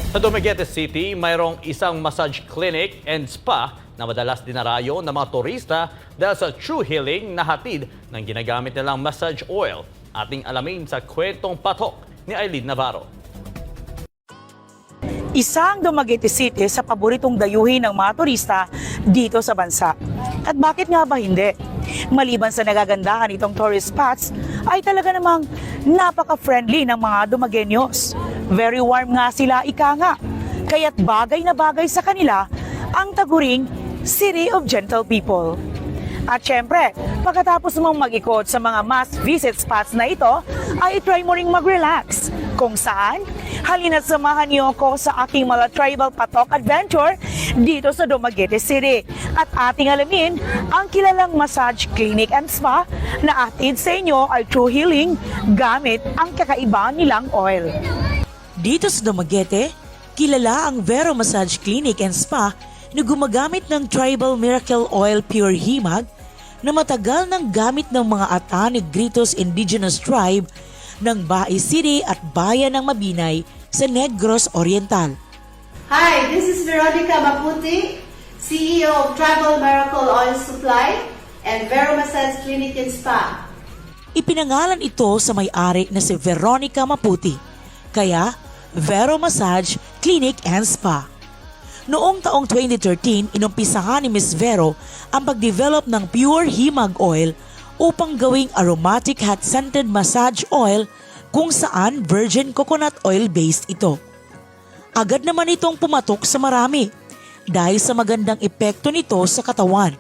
Sa Dumaguete City, mayroong isang massage clinic and spa na madalas dinarayo ng mga turista dahil sa true healing na hatid ng ginagamit nilang massage oil. Ating alamin sa kwentong patok ni Aileen Navarro. Isang Dumaguete City sa paboritong dayuhin ng mga turista dito sa bansa. At bakit nga ba hindi? Maliban sa nagagandahan itong tourist spots, ay talaga namang napaka-friendly ng mga Dumagueños. Very warm nga sila, ika nga. Kaya't bagay na bagay sa kanila ang taguring City of Gentle People. At syempre, pagkatapos mong mag-ikot sa mga must-visit spots na ito, ay try mo ring mag-relax. Kung saan, halina't samahan niyo ako sa aking mga tribal patok adventure dito sa Dumaguete City. At ating alamin ang kilalang massage clinic and spa na atid sa inyo ay true healing gamit ang kakaiba nilang oil. Dito sa Dumaguete, kilala ang Vero Massage Clinic and Spa na gumagamit ng Tribal Miracle Oil Pure Himag na matagal nang gamit ng mga Ata Negritos Indigenous Tribe ng Baay City at Bayan ng Mabinay sa Negros Oriental. Hi, this is Veronica Maputi, CEO of Tribal Miracle Oil Supply and Vero Massage Clinic and Spa. Ipinangalan ito sa may-ari na si Veronica Maputi, kaya Vero Massage Clinic and Spa. Noong taong 2013, inumpisahan ni Miss Vero ang pag-develop ng pure himag oil upang gawing aromatic hot-scented massage oil kung saan virgin coconut oil based ito. Agad naman itong pumatok sa marami dahil sa magandang epekto nito sa katawan.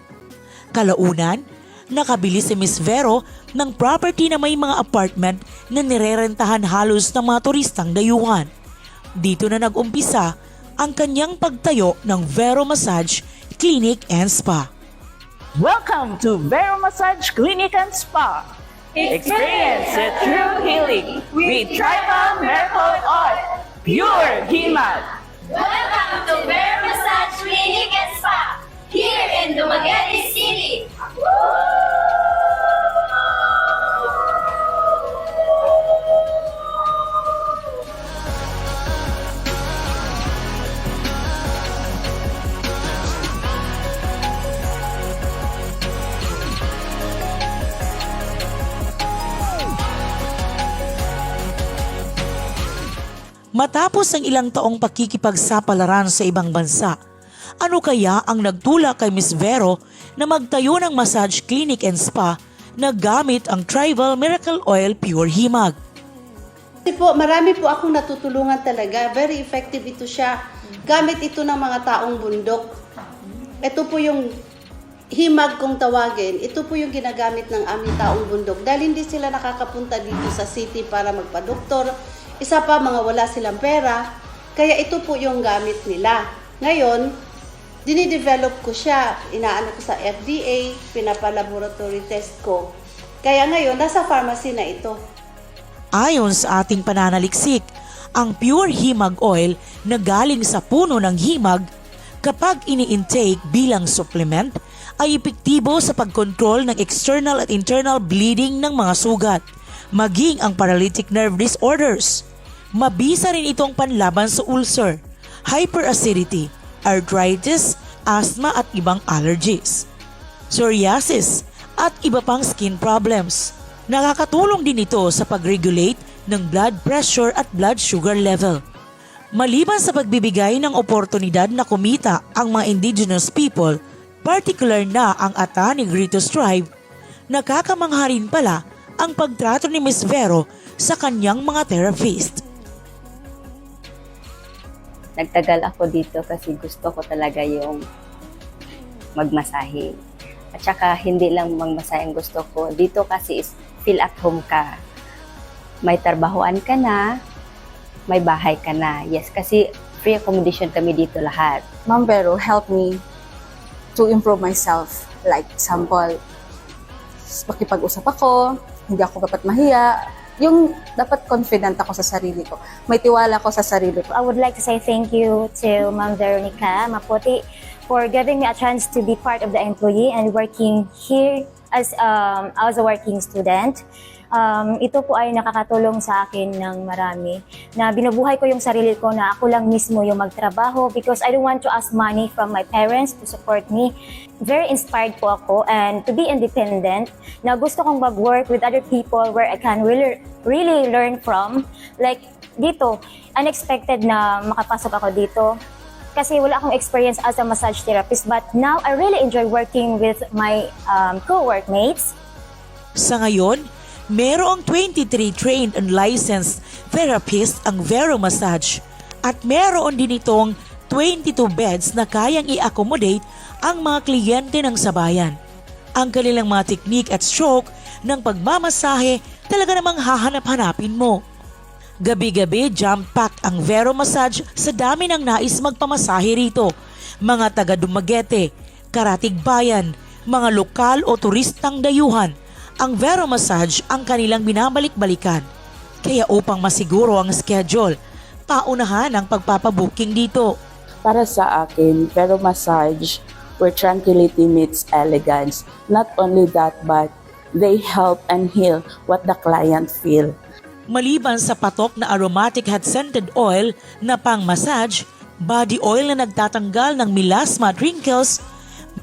Kalaunan, nakabili si Miss Vero ng property na may mga apartment na nirerentahan halos ng mga turistang dayuhan. Dito na nag-umpisa ang kanyang pagtayo ng Vero Massage Clinic and Spa. Welcome to Vero Massage Clinic and Spa. Experience a true healing with Tribal Miracle Oil, Pure Himag. Welcome to Vero Massage Clinic and Spa here in Dumaguete City. Matapos ang ilang taong pakikipagsapalaran sa ibang bansa, ano kaya ang nagtulak kay Miss Vero na magtayo ng massage clinic and spa na gamit ang Tribal Miracle Oil Pure Himag? Kasi po, marami po akong natutulungan talaga. Very effective ito siya. Gamit ito ng mga taong bundok. Ito po yung himag kung tawagin. Ito po yung ginagamit ng aming taong bundok. Dahil hindi sila nakakapunta dito sa city para magpa-doktor. Isa pa, mga wala silang pera. Kaya ito po yung gamit nila. Ngayon, dinidevelop ko siya. Inaano ko sa FDA, pinapalaboratory test ko. Kaya ngayon, nasa pharmacy na ito. Ayon sa ating pananaliksik, ang pure himag oil na galing sa puno ng himag, kapag ini-intake bilang supplement, ay epektibo sa pagkontrol ng external at internal bleeding ng mga sugat, maging ang paralytic nerve disorders. Mabisa rin itong panlaban sa ulcer, hyperacidity, arthritis, asthma at ibang allergies, psoriasis at iba pang skin problems. Nakakatulong din ito sa pag-regulate ng blood pressure at blood sugar level. Maliban sa pagbibigay ng oportunidad na kumita ang mga indigenous people, particular na ang Ata Negritos tribe, nakakamangha rin pala ang pagtrato ni Miss Vero sa kanyang mga therapist. Nagtagal ako dito kasi gusto ko talaga yung magmasahe. At saka hindi lang magmasahe ang gusto ko. Dito kasi is feel at home ka. May trabahoan ka na, may bahay ka na. Yes, kasi free accommodation kami dito lahat. Ma'am Vero helped me to improve myself. Like, example, makipag-usap ako, hindi ako dapat mahiya. Yung dapat confident ako sa sarili ko. May tiwala ako sa sarili ko. I would like to say thank you to Ma'am Veronica Maputi for giving me a chance to be part of the employee and working here as a working student. Ito po ay nakakatulong sa akin ng marami na binubuhay ko yung sarili ko na ako lang mismo yung magtrabaho because I don't want to ask money from my parents to support me. Very inspired po ako and to be independent na gusto kong mag-work with other people where I can really learn from. Like dito, unexpected na makapasok ako dito kasi wala akong experience as a massage therapist but now I really enjoy working with my co-workmates. Sa ngayon, merong 23 trained and licensed therapists ang Vero Massage at meron din itong 22 beds na kayang i-accommodate ang mga kliyente ng sabayan. Ang kanilang mga teknik at stroke ng pagmamasahe talaga namang hahanap-hanapin mo. Gabi-gabi, jam-packed ang Vero Massage sa dami ng nais magpamasahe rito. Mga taga Dumaguete, Karatig Bayan, mga lokal o turistang dayuhan, ang Vero Massage ang kanilang binabalik-balikan. Kaya upang masiguro ang schedule, paunahan ang pagpapabooking dito. Para sa akin, Vero Massage, where tranquility meets elegance. Not only that, but they help and heal what the client feel. Maliban sa patok na aromatic hot scented oil na pang-massage, body oil na nagtatanggal ng melasma at wrinkles,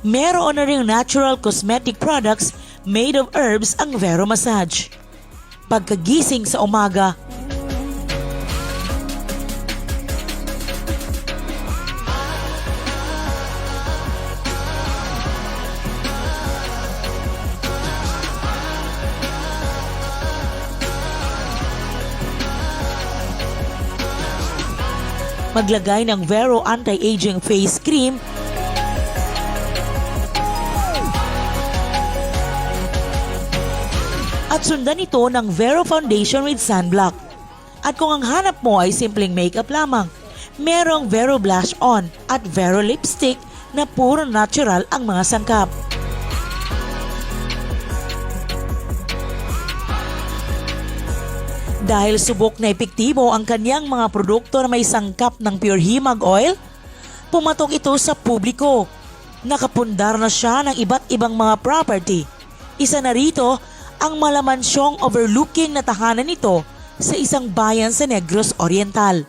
meron na ring natural cosmetic products made of herbs ang Vero Massage. Pagkagising sa umaga, maglagay ng Vero Anti-Aging Face Cream at sundan ito ng Vero Foundation with Sunblock. At kung ang hanap mo ay simpleng makeup lamang, merong Vero Blush On at Vero Lipstick na puro natural ang mga sangkap. Dahil subok na epektibo ang kanyang mga produkto na may sangkap ng pure himag oil, pumatok ito sa publiko. Nakapundar na siya ng iba't ibang mga property. Isa na rito ang malamansyong overlooking na tahanan nito sa isang bayan sa Negros Oriental.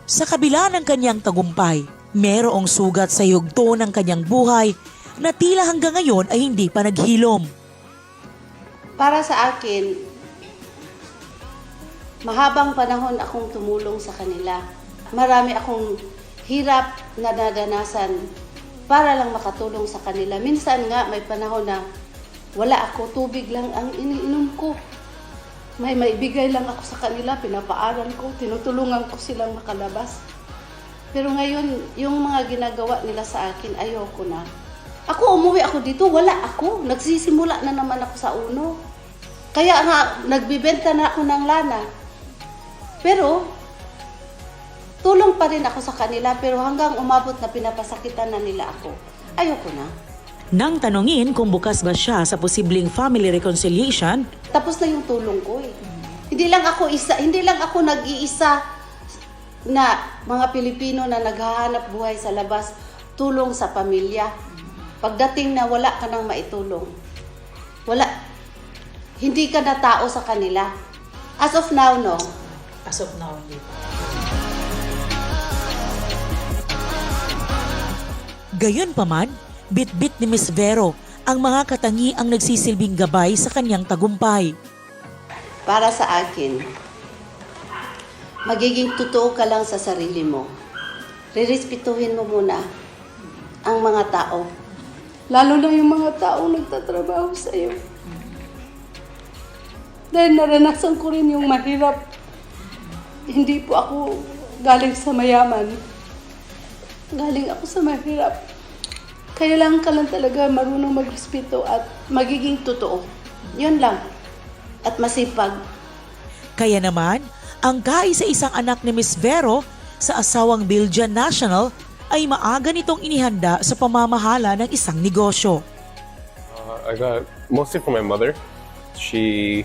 Sa kabila ng kanyang tagumpay, merong sugat sa yugto ng kanyang buhay na tila hanggang ngayon ay hindi pa naghilom. Para sa akin, mahabang panahon akong tumulong sa kanila. Marami akong hirap na nadanasan para lang makatulong sa kanila. Minsan nga may panahon na wala ako, tubig lang ang iniinom ko. May maibigay lang ako sa kanila, pinapaaral ko, tinutulungan ko silang makalabas. Pero ngayon, yung mga ginagawa nila sa akin, ayoko na. Ako, umuwi ako dito, wala ako. Nagsisimula na naman ako sa uno. Kaya nga, nagbibenta na ako ng lana. Pero, tulong pa rin ako sa kanila, pero hanggang umabot na pinapasakitan na nila ako, ayoko na. Nang tanungin kung bukas ba siya sa posibleng family reconciliation, Tapos na yung tulong ko eh. Hindi lang ako nag-iisa na mga Pilipino na naghahanap buhay sa labas, tulong sa pamilya. Pagdating na wala ka nang maitulong, hindi ka na tao sa kanila. As of now, no? as of now, hindi pa. Gayon pa man, bit-bit ni Miss Vero ang mga katangiang nagsisilbing gabay sa kanyang tagumpay. Para sa akin, magiging totoo ka lang sa sarili mo. Rirespetuhin mo muna ang mga tao. Lalo na yung mga taong nagtatrabaho sa iyo. Dahil naranasan ko rin yung mahirap. Hindi po ako galing sa mayaman. Galing ako sa mahirap. Kailangan ka lang talaga marunong magrespeto at magiging totoo. Yun lang. At masipag. Kaya naman, ang kaisa-isang anak ni Miss Vero sa asawang Belgian national ay maaga nitong inihanda sa pamamahala ng isang negosyo. I got mostly from my mother. She's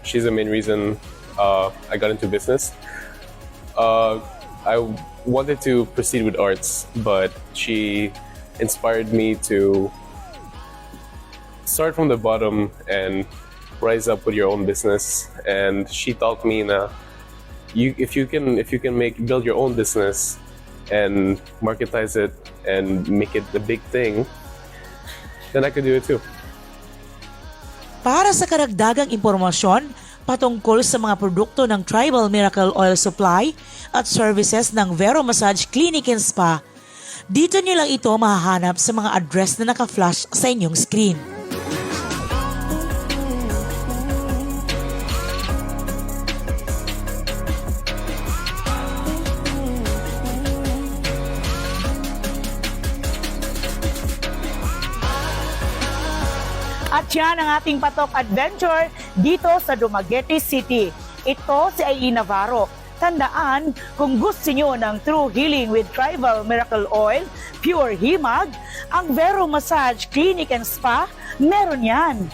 the main reason I got into business. I wanted to proceed with arts, but she inspired me to start from the bottom and rise up with your own business, and she taught me na if you can build your own business and marketize it and make it the big thing, then I could do it too. Para sa karagdagang impormasyon patungkol sa mga produkto ng Tribal Miracle Oil Supply at services ng Vero Massage Clinic and Spa, dito niyo lang ito mahahanap sa mga address na naka-flash sa inyong screen. At yan ang ating patok adventure dito sa Dumaguete City. Ito si Aileen Navarro. Tandaan, kung gusto nyo ng true healing with Tribal Miracle Oil, pure himag, ang Vero Massage Clinic and Spa, meron yan.